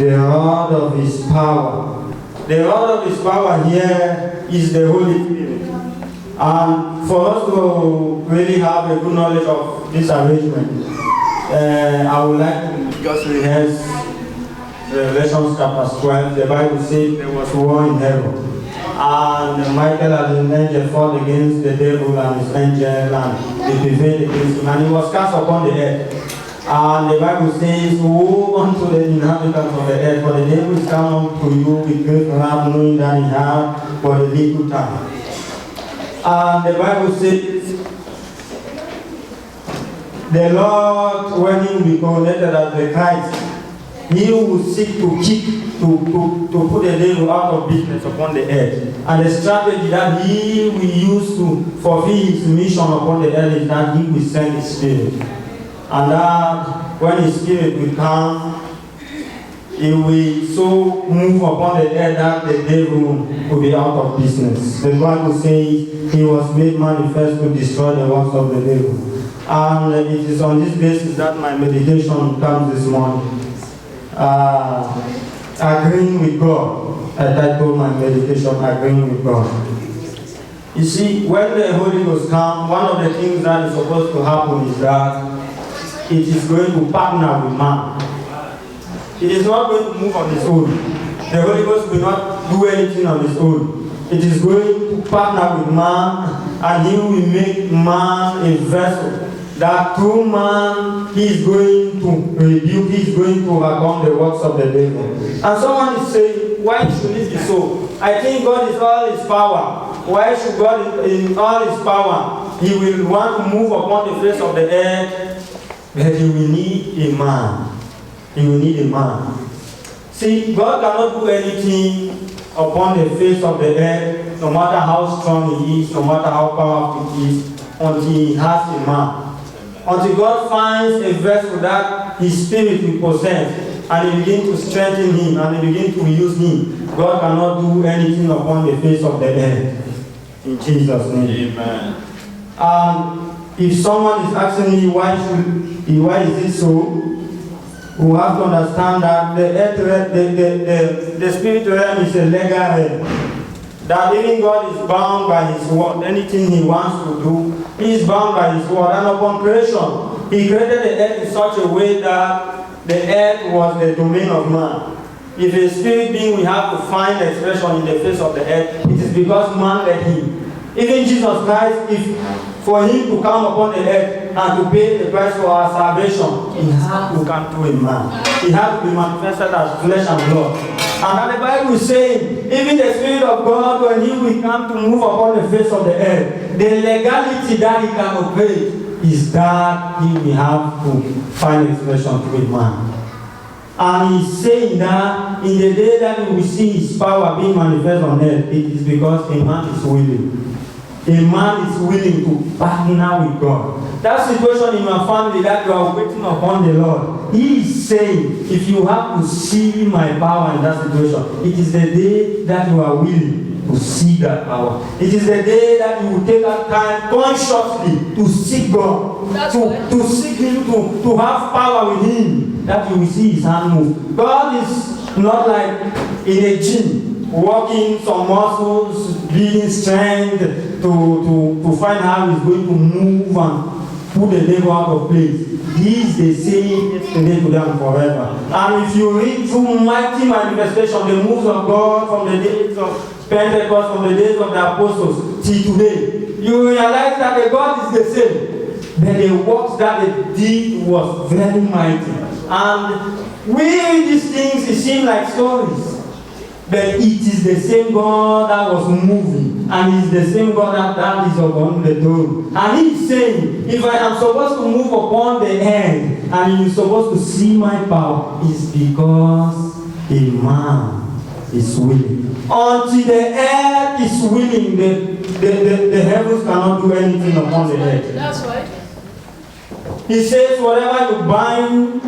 the rod of his power. The rod of his power here is the Holy Spirit. And for us to really have a good knowledge of this arrangement, I would like to just rehearse Revelation chapter 12. The Bible says there was war in heaven. And Michael and an angel fought against the devil and his angel, and they prevailed against him. And he was cast upon the earth. And the Bible says, woe unto the inhabitants of the earth, for the devil is come unto you with great wrath, knowing that he hath but a little time. And the Bible says, the Lord, when he will be coronated as the Christ, he will seek to keep, to put the devil out of business upon the earth. And the strategy that he will use to fulfill his mission upon the earth is that he will send his spirit. And that when his spirit will come, he will so move upon the earth that the devil will be out of business. The Bible says he was made manifest to destroy the works of the devil. And it is on this basis that my meditation comes this morning. Agreeing with God. I titled my meditation, Agreeing with God. You see, when the Holy Ghost comes, one of the things that is supposed to happen is that it is going to partner with man. It is not going to move on its own. The Holy Ghost will not do anything on its own. It is going to partner with man, and he will make man a vessel that through man he is going to rebuke, he is going to overcome the works of the devil. And someone is saying, why should it be so? I think God is all his power. Why should God in all his power, he will want to move upon the face of the earth, but he will need a man. He will need a man. See, God cannot do anything upon the face of the earth, no matter how strong he is, no matter how powerful he is, until he has a man. Until God finds a vessel that his spirit will possess, and he begins to strengthen him, and he begins to use him, God cannot do anything upon the face of the earth. In Jesus' name. Amen. If someone is asking me why is it so, we have to understand that the spirit realm is a legal realm. That even God is bound by his word. Anything he wants to do, he is bound by his word. And upon creation, he created the earth in such a way that the earth was the domain of man. If a spirit being will have to find expression in the face of the earth, it is because man let him. Even Jesus Christ, for him to come upon the earth and to pay the price for our salvation, he had to come through a man. He had to be manifested as flesh and blood. And that the Bible is saying, even the Spirit of God, when he will come to move upon the face of the earth, the legality that he can operate is that he will have to find expression through a man. And he's saying that in the day that we will see his power being manifest on earth, it is because a man is willing. A man is willing to partner with God. That situation in your family that you are waiting upon the Lord, he is saying, if you have to see my power in that situation, it is the day that you are willing to see that power. It is the day that you will take that time consciously to seek God, to seek him, to have power with him, that you will see his hand move. God is not like in a gym, working some muscles, building strength to find how he's going to move and put the devil out of place. He is the same yesterday, today, and forever. And if you read through mighty manifestation, the moves of God from the days of Pentecost, from the days of the apostles till today, you realize that the God is the same. But the works that they did was very mighty. And we read these things, it seems like stories. But it is the same God that was moving, and it is the same God that is upon the throne. And he is saying, if I am supposed to move upon the earth, and you are supposed to see my power, it's because a man is willing. Until the earth is willing, the heavens cannot do anything upon the earth. That's right. He says, whatever you bind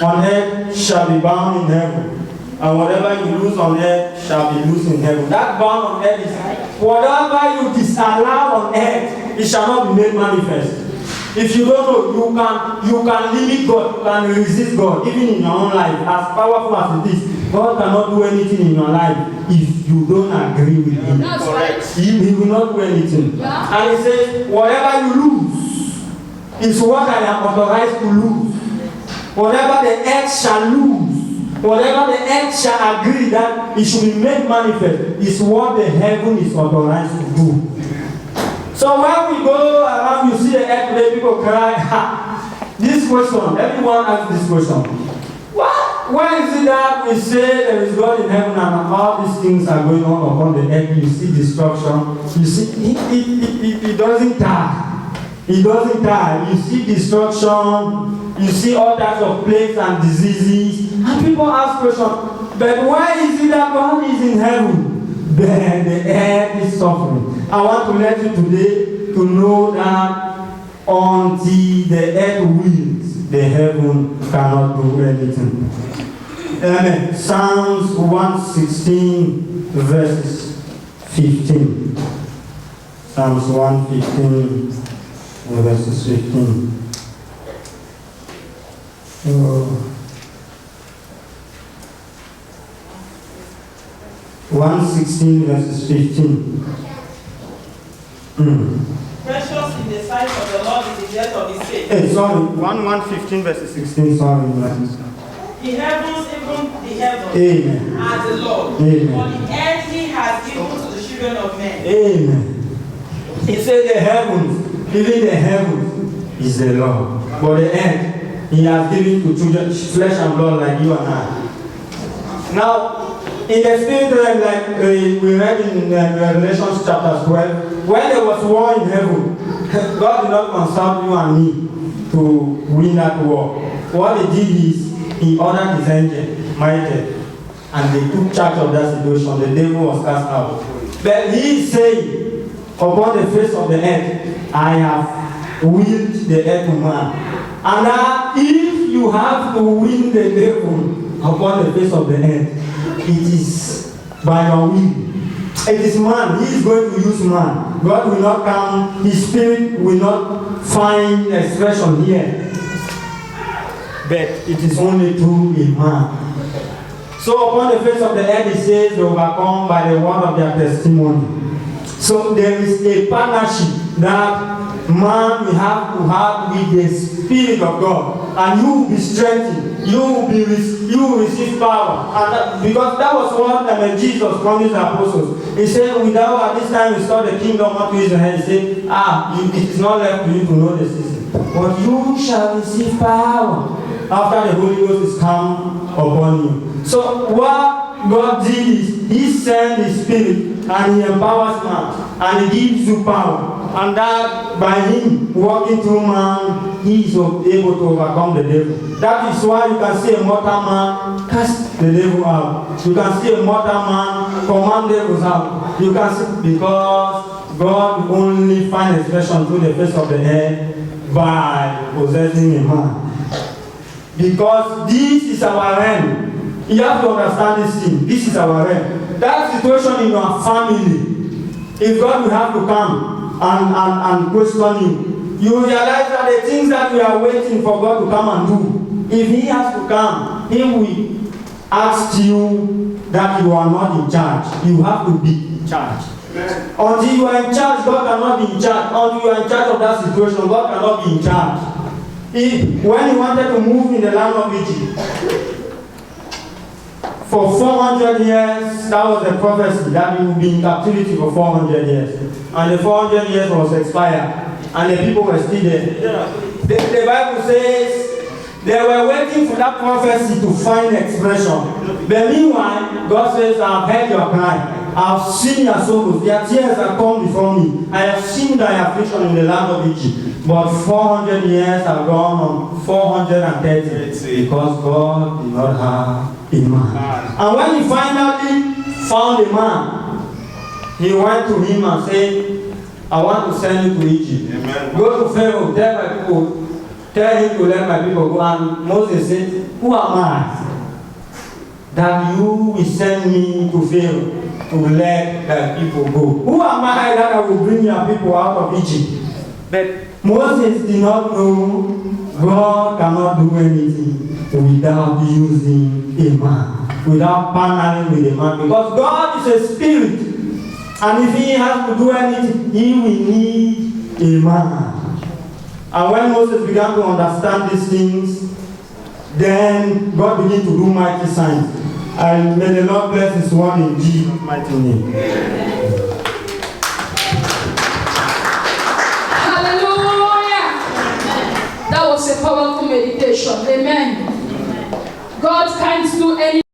on earth shall be bound in heaven. And whatever you lose on earth shall be loose in heaven. That bound on earth is whatever you disallow on earth, it shall not be made manifest. If you don't know, you can limit God, you can resist God, even in your own life, as powerful as it is. God cannot do anything in your life if you don't agree with him. That's right. He will not do anything. Yeah. And he says, whatever you lose is what I am authorized to lose. Whatever the earth shall lose, whatever the earth shall agree that it should be made manifest, is what the heaven is authorized to do. So when we go around, you see the earth today, people cry, ha. This question, everyone asks this question. What? Why is it that we say there is God in heaven and all these things are going on upon the earth? You see destruction. You see, it doesn't die. It doesn't die. You see destruction. You see all types of plagues and diseases. And people ask questions, but why is it that God is in heaven? Then the earth is suffering. I want to let you today to know that until the earth wills, the heaven cannot do anything. Amen. Psalms 116 verses 15. Psalms 115 verses 15. Oh. 116 verses 15. Precious in the sight of the Lord is the death of his saints. Hey, sorry, 115 verses 16, sorry. The heavens, even the heavens, Amen. are the Lord. Amen. For the earth he has given to the children of men. Amen. He said the heavens, even the heavens is the Lord. But the earth, he has given to children, flesh and blood like you and I. Now, in the spirit realm, like we read in Revelation chapter 12, when there was war in heaven, God did not consult you and me to win that war. What he did is, he ordered his angel, Michael, and they took charge of that situation. The devil was cast out. But he is saying, upon the face of the earth, I have willed the earth to man. And that if you have to win the devil upon the face of the earth, it is by your will. It is man. He is going to use man. God will not come. His spirit will not find expression here. But it is only through a man. So upon the face of the earth, it says they overcome by the word of their testimony. So there is a partnership that man will have to have with the Spirit of God, and you will be strengthened. You will receive power, and because that was what Jesus promised the apostles. He said, "Without at this time restore the kingdom unto Israel." He said, it is not left to you to know the season, but you shall receive power after the Holy Ghost is come upon you. So what God did is, He sent His Spirit and He empowers man and He gives you power. And that by Him walking through man, He is able to overcome the devil. That is why you can see a mortal man cast the devil out. You can see a mortal man command devils out. You can see, because God only finds expression through the face of the earth by possessing a man. Because this is our realm. You have to understand this thing. This is our realm. That situation in your family, if God will have to come and question you, you realize that the things that we are waiting for God to come and do, if He has to come, He will ask you that you are not in charge. You have to be in charge. Until you are in charge, God cannot be in charge. Until you are in charge of that situation, God cannot be in charge. When He wanted to move in the land of Egypt, for 400 years, that was the prophecy, that He would be in captivity for 400 years. And the 400 years was expired. And the people were still there. The Bible says they were waiting for that prophecy to find expression. But meanwhile, God says, I have heard your cry. I have seen your sorrows. Their tears have come before me. I have seen thy affliction in the land of Egypt. But 400 years have gone on 430 because God did not have a man. And when He finally found a man, He went to him and said, I want to send you to Egypt. Amen. Go to Pharaoh, tell my people, tell him to let my people go. And Moses said, who am I that you will send me to Pharaoh to let the people go? Who am I that I will bring your people out of Egypt? But Moses did not know God cannot do anything without using a man, without partnering with a man, because God is a spirit, and if he has to do anything, he will need a man. And when Moses began to understand these things, then God began to do mighty signs. And may the Lord bless his one in Jesus' mighty name. Hallelujah. That was a powerful meditation. Amen. God can't do anything.